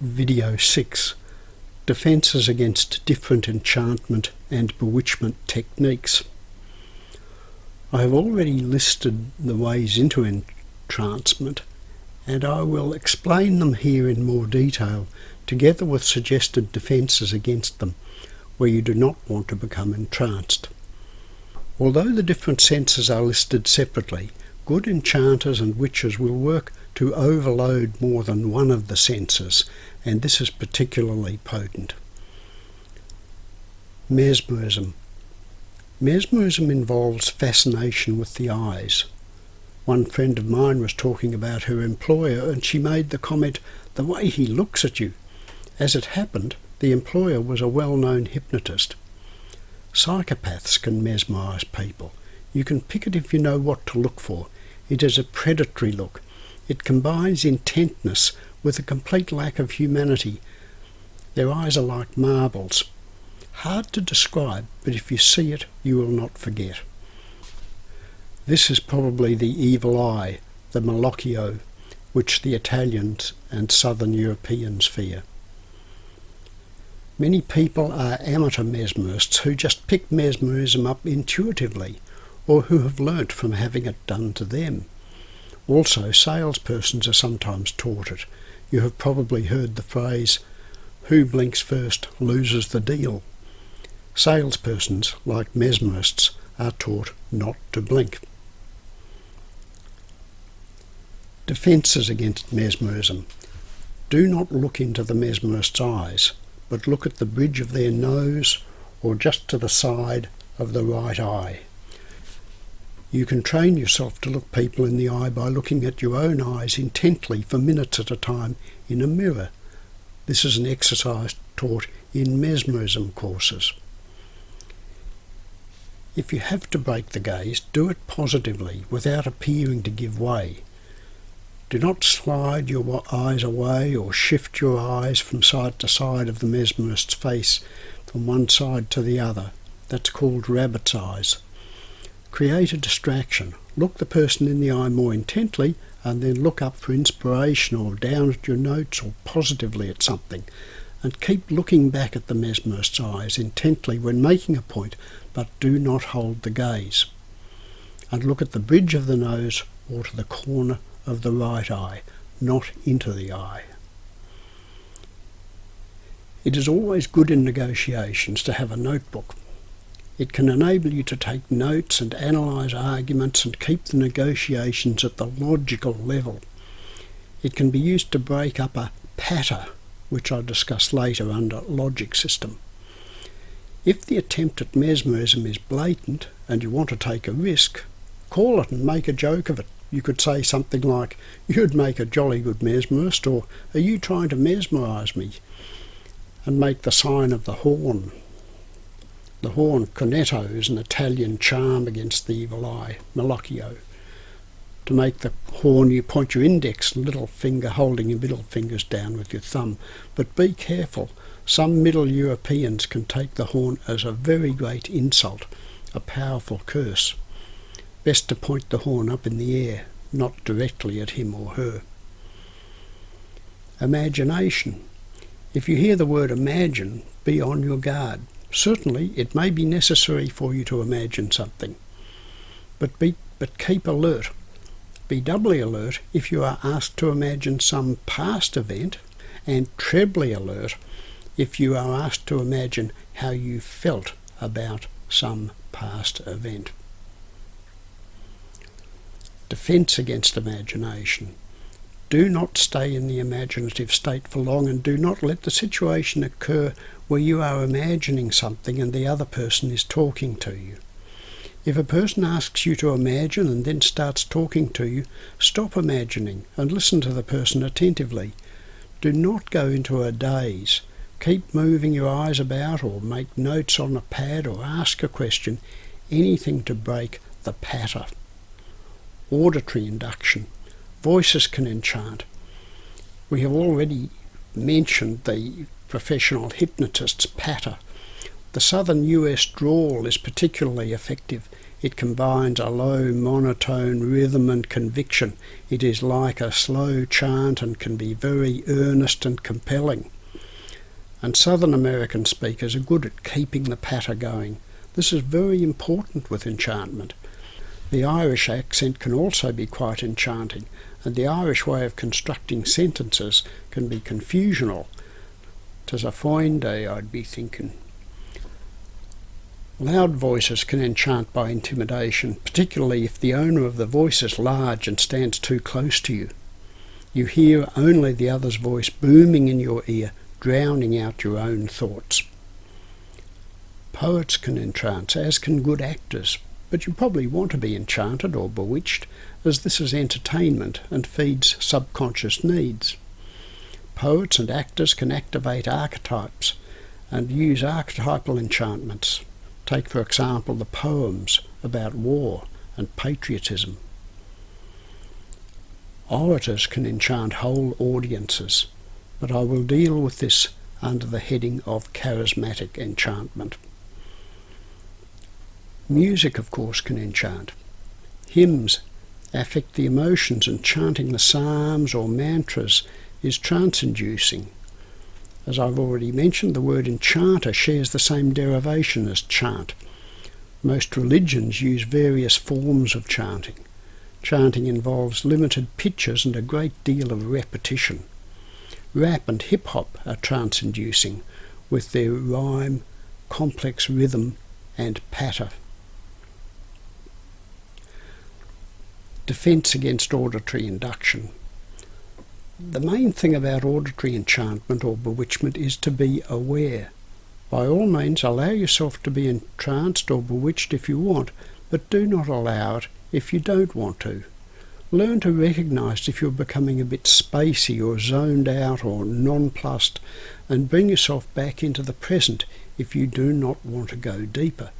Video 6. Defences against different enchantment and bewitchment techniques. I have already listed the ways into entrancement, and I will explain them here in more detail, together with suggested defences against them, where you do not want to become entranced. Although the different senses are listed separately, good enchanters and witches will work to overload more than one of the senses, and this is particularly potent. Mesmerism. Mesmerism involves fascination with the eyes. One friend of mine was talking about her employer, and she made the comment, "The way he looks at you." As it happened, the employer was a well-known hypnotist. Psychopaths can mesmerise people. You can pick it if you know what to look for. It is a predatory look. It combines intentness with a complete lack of humanity. Their eyes are like marbles. Hard to describe, but if you see it, you will not forget. This is probably the evil eye, the malocchio, which the Italians and southern Europeans fear. Many people are amateur mesmerists who just pick mesmerism up intuitively, or who have learnt from having it done to them. Also, salespersons are sometimes taught it. You have probably heard the phrase, "Who blinks first loses the deal." Salespersons, like mesmerists, are taught not to blink. Defences against mesmerism. Do not look into the mesmerist's eyes, but look at the bridge of their nose or just to the side of the right eye. You can train yourself to look people in the eye by looking at your own eyes intently for minutes at a time in a mirror. This is an exercise taught in mesmerism courses. If you have to break the gaze, do it positively without appearing to give way. Do not slide your eyes away or shift your eyes from side to side of the mesmerist's face, from one side to the other. That's called rabbit's eyes. Create a distraction. Look the person in the eye more intently and then look up for inspiration or down at your notes or positively at something. And keep looking back at the mesmerist's eyes intently when making a point, but do not hold the gaze. And look at the bridge of the nose or to the corner of the right eye, not into the eye. It is always good in negotiations to have a notebook. It can enable you to take notes and analyse arguments and keep the negotiations at the logical level. It can be used to break up a patter, which I'll discuss later under logic system. If the attempt at mesmerism is blatant and you want to take a risk, call it and make a joke of it. You could say something like, "You'd make a jolly good mesmerist," or "Are you trying to mesmerise me?" and make the sign of the horn. The horn, cornetto, is an Italian charm against the evil eye, malocchio. To make the horn, you point your index and little finger holding your middle fingers down with your thumb. But be careful. Some Middle Europeans can take the horn as a very great insult, a powerful curse. Best to point the horn up in the air, not directly at him or her. Imagination. If you hear the word imagine, be on your guard. Certainly, it may be necessary for you to imagine something, but keep alert. Be doubly alert if you are asked to imagine some past event, and trebly alert if you are asked to imagine how you felt about some past event. Defense against imagination. Do not stay in the imaginative state for long, and do not let the situation occur where you are imagining something and the other person is talking to you. If a person asks you to imagine and then starts talking to you, stop imagining and listen to the person attentively. Do not go into a daze. Keep moving your eyes about or make notes on a pad or ask a question, anything to break the patter. Auditory induction. Voices can enchant. We have already mentioned the professional hypnotist's patter. The southern US drawl is particularly effective. It combines a low monotone rhythm and conviction. It is like a slow chant and can be very earnest and compelling. And Southern American speakers are good at keeping the patter going. This is very important with enchantment. The Irish accent can also be quite enchanting, and the Irish way of constructing sentences can be confusional. "'Tis a fine day," I'd be thinking. Loud voices can enchant by intimidation, particularly if the owner of the voice is large and stands too close to you. You hear only the other's voice booming in your ear, drowning out your own thoughts. Poets can entrance, as can good actors, but you probably want to be enchanted or bewitched, as this is entertainment and feeds subconscious needs. Poets and actors can activate archetypes and use archetypal enchantments. Take, for example, the poems about war and patriotism. Orators can enchant whole audiences, but I will deal with this under the heading of charismatic enchantment. Music, of course, can enchant. Hymns affect the emotions, and chanting the psalms or mantras is trance-inducing. As I've already mentioned, the word enchanter shares the same derivation as chant. Most religions use various forms of chanting. Chanting involves limited pitches and a great deal of repetition. Rap and hip-hop are trance-inducing with their rhyme, complex rhythm and patter. Defence against auditory induction. The main thing about auditory enchantment or bewitchment is to be aware. By all means, allow yourself to be entranced or bewitched if you want, but do not allow it if you don't want to. Learn to recognise if you're becoming a bit spacey or zoned out or nonplussed, and bring yourself back into the present if you do not want to go deeper.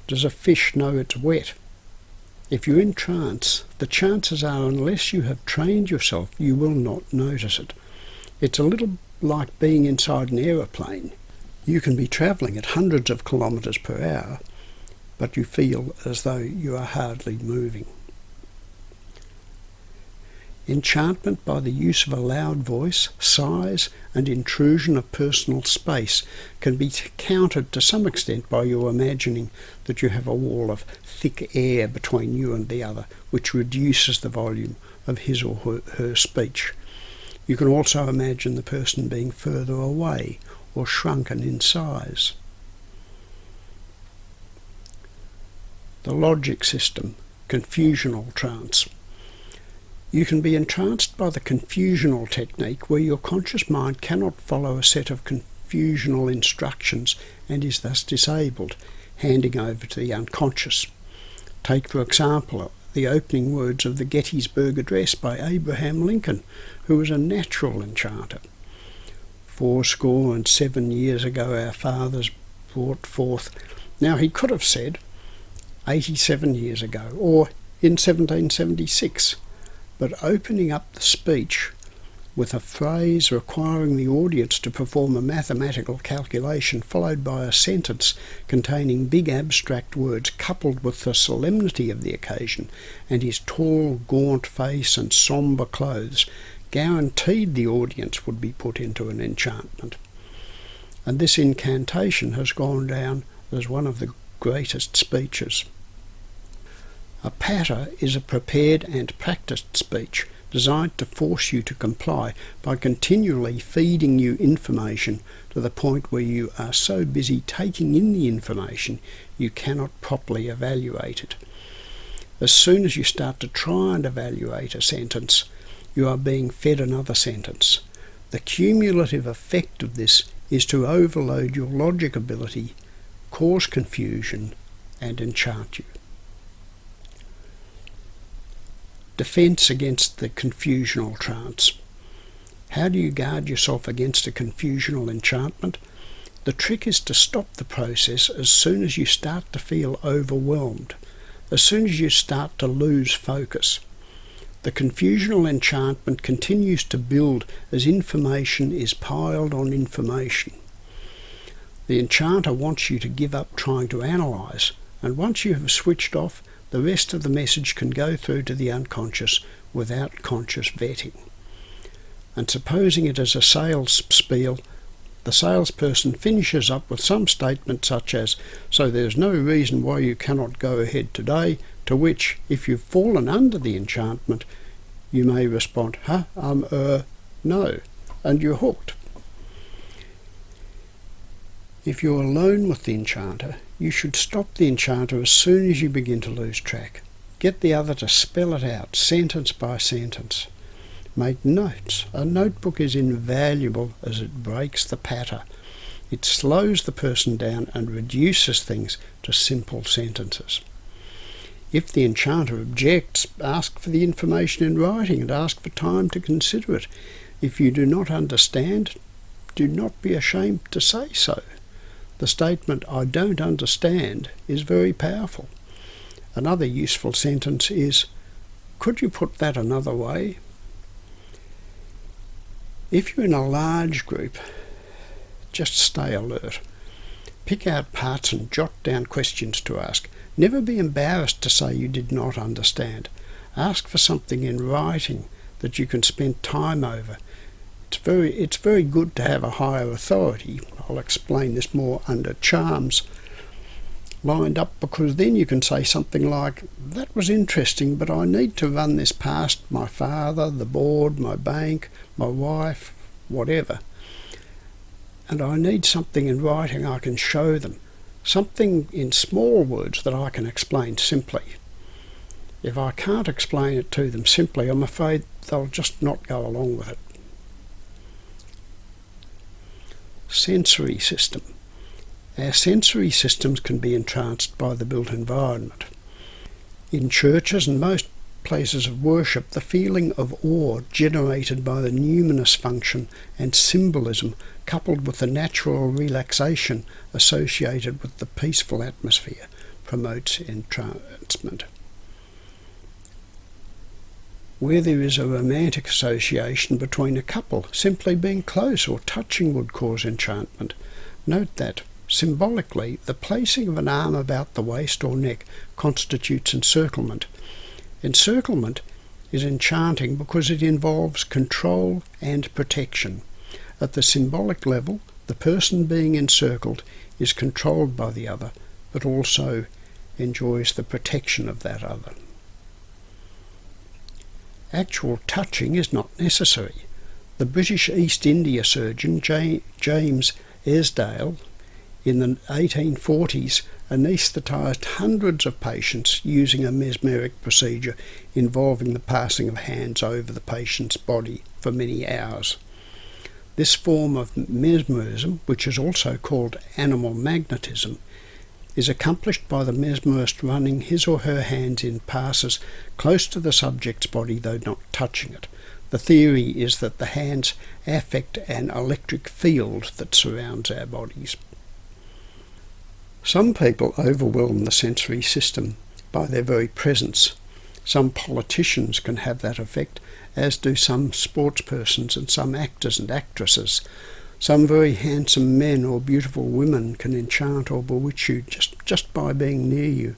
Does a fish know it's wet? If you're in trance, the chances are, unless you have trained yourself, you will not notice it. It's a little like being inside an aeroplane. You can be travelling at hundreds of kilometres per hour, but you feel as though you are hardly moving. Enchantment by the use of a loud voice, size and intrusion of personal space can be countered to some extent by your imagining that you have a wall of thick air between you and the other, which reduces the volume of his or her speech. You can also imagine the person being further away or shrunken in size. The logic system, confusional trance. You can be entranced by the confusional technique, where your conscious mind cannot follow a set of confusional instructions and is thus disabled, handing over to the unconscious. Take, for example, the opening words of the Gettysburg Address by Abraham Lincoln, who was a natural enchanter. 70 years ago our fathers brought forth. Now he could have said 87 years ago or in 1776. But opening up the speech with a phrase requiring the audience to perform a mathematical calculation followed by a sentence containing big abstract words coupled with the solemnity of the occasion and his tall, gaunt face and sombre clothes guaranteed the audience would be put into an enchantment. And this incantation has gone down as one of the greatest speeches. A patter is a prepared and practiced speech designed to force you to comply by continually feeding you information to the point where you are so busy taking in the information you cannot properly evaluate it. As soon as you start to try and evaluate a sentence, you are being fed another sentence. The cumulative effect of this is to overload your logic ability, cause confusion, and enchant you. Defence against the confusional trance. How do you guard yourself against a confusional enchantment? The trick is to stop the process as soon as you start to feel overwhelmed, as soon as you start to lose focus. The confusional enchantment continues to build as information is piled on information. The enchanter wants you to give up trying to analyse and once you have switched off, the rest of the message can go through to the unconscious without conscious vetting. And supposing it is a sales spiel, the salesperson finishes up with some statement such as, "So there's no reason why you cannot go ahead today," to which, if you've fallen under the enchantment, you may respond, no, and you're hooked. If you're alone with the enchanter, you should stop the enchanter as soon as you begin to lose track. Get the other to spell it out, sentence by sentence. Make notes. A notebook is invaluable as it breaks the patter. It slows the person down and reduces things to simple sentences. If the enchanter objects, ask for the information in writing and ask for time to consider it. If you do not understand, do not be ashamed to say so. The statement, "I don't understand," is very powerful. Another useful sentence is, "Could you put that another way?" If you're in a large group, just stay alert. Pick out parts and jot down questions to ask. Never be embarrassed to say you did not understand. Ask for something in writing that you can spend time over. It's very good to have a higher authority. I'll explain this more under charms lined up, because then you can say something like, "That was interesting, but I need to run this past my father, the board, my bank, my wife, whatever. And I need something in writing I can show them. Something in small words that I can explain simply. If I can't explain it to them simply, I'm afraid they'll just not go along with it." Sensory system. Our sensory systems can be entranced by the built environment. In churches and most places of worship, the feeling of awe generated by the numinous function and symbolism, coupled with the natural relaxation associated with the peaceful atmosphere, promotes entrancement. Where there is a romantic association between a couple, simply being close or touching would cause enchantment. Note that, symbolically, the placing of an arm about the waist or neck constitutes encirclement. Encirclement is enchanting because it involves control and protection. At the symbolic level, the person being encircled is controlled by the other, but also enjoys the protection of that other. Actual touching is not necessary. The British East India surgeon James Esdale in the 1840s anaesthetised hundreds of patients using a mesmeric procedure involving the passing of hands over the patient's body for many hours. This form of mesmerism, which is also called animal magnetism, is accomplished by the mesmerist running his or her hands in passes close to the subject's body, though not touching it. The theory is that the hands affect an electric field that surrounds our bodies. Some people overwhelm the sensory system by their very presence. Some politicians can have that effect, as do some sportspersons and some actors and actresses. Some very handsome men or beautiful women can enchant or bewitch you just by being near you.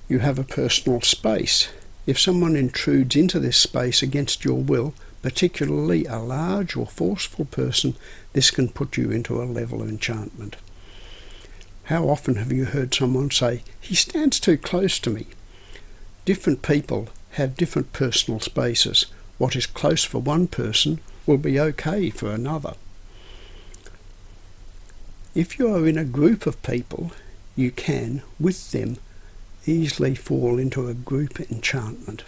You have a personal space. If someone intrudes into this space against your will, particularly a large or forceful person, this can put you into a level of enchantment. How often have you heard someone say, "He stands too close to me"? Different people have different personal spaces. What is close for one person will be okay for another. If you are in a group of people, you can, with them, easily fall into a group enchantment.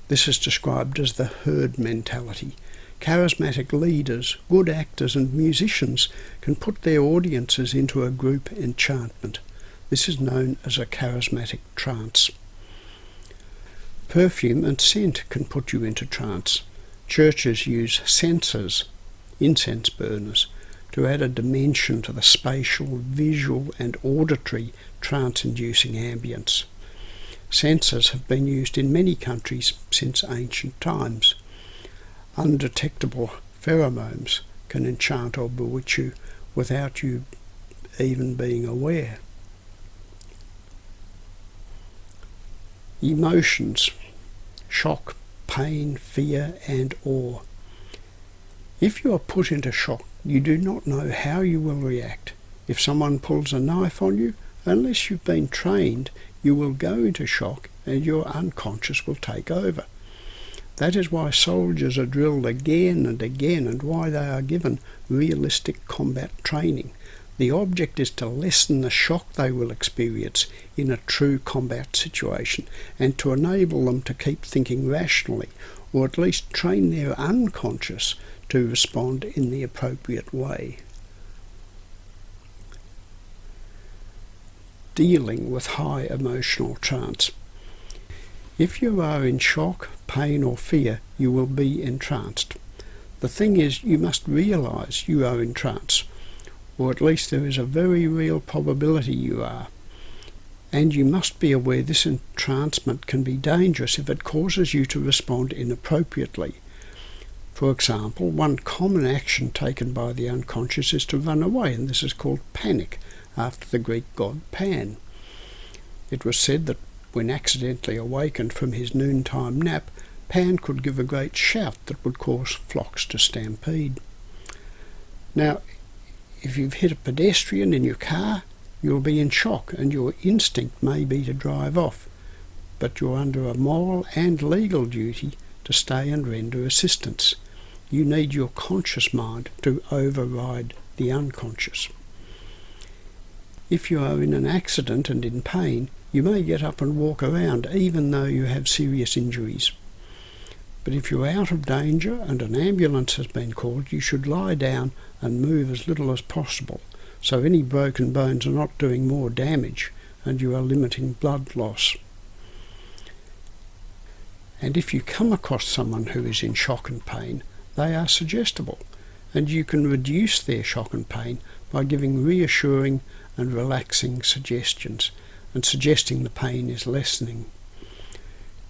This is described as the herd mentality. Charismatic leaders, good actors and musicians can put their audiences into a group enchantment. This is known as a charismatic trance. Perfume and scent can put you into trance. Churches use censers, incense burners, to add a dimension to the spatial, visual and auditory trance-inducing ambience. Censers have been used in many countries since ancient times. Undetectable pheromones can enchant or bewitch you without you even being aware. Emotions: shock, pain, fear and awe. If you are put into shock, you do not know how you will react. If someone pulls a knife on you, unless you've been trained, you will go into shock and your unconscious will take over. That is why soldiers are drilled again and again, and why they are given realistic combat training. The object is to lessen the shock they will experience in a true combat situation, and to enable them to keep thinking rationally, or at least train their unconscious to respond in the appropriate way. Dealing with high emotional trance. If you are in shock, pain or fear, you will be entranced. The thing is, you must realise you are in trance, or at least there is a very real probability you are. And you must be aware this entrancement can be dangerous if it causes you to respond inappropriately. For example, one common action taken by the unconscious is to run away, and this is called panic, after the Greek god Pan. It was said that when accidentally awakened from his noontime nap, Pan could give a great shout that would cause flocks to stampede. Now, if you've hit a pedestrian in your car, you'll be in shock and your instinct may be to drive off, but you're under a moral and legal duty to stay and render assistance. You need your conscious mind to override the unconscious. If you are in an accident and in pain, you may get up and walk around even though you have serious injuries. But if you're out of danger and an ambulance has been called, you should lie down and move as little as possible, so any broken bones are not doing more damage and you are limiting blood loss. And if you come across someone who is in shock and pain, they are suggestible, and you can reduce their shock and pain by giving reassuring and relaxing suggestions, and suggesting the pain is lessening.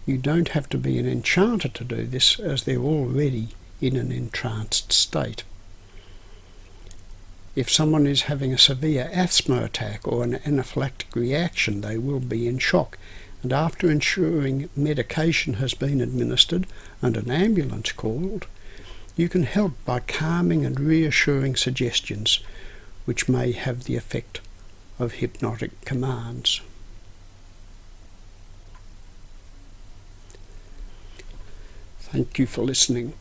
You don't have to be an enchanter to do this, as they're already in an entranced state. If someone is having a severe asthma attack or an anaphylactic reaction, they will be in shock, and after ensuring medication has been administered and an ambulance called, you can help by calming and reassuring suggestions, which may have the effect of hypnotic commands. Thank you for listening.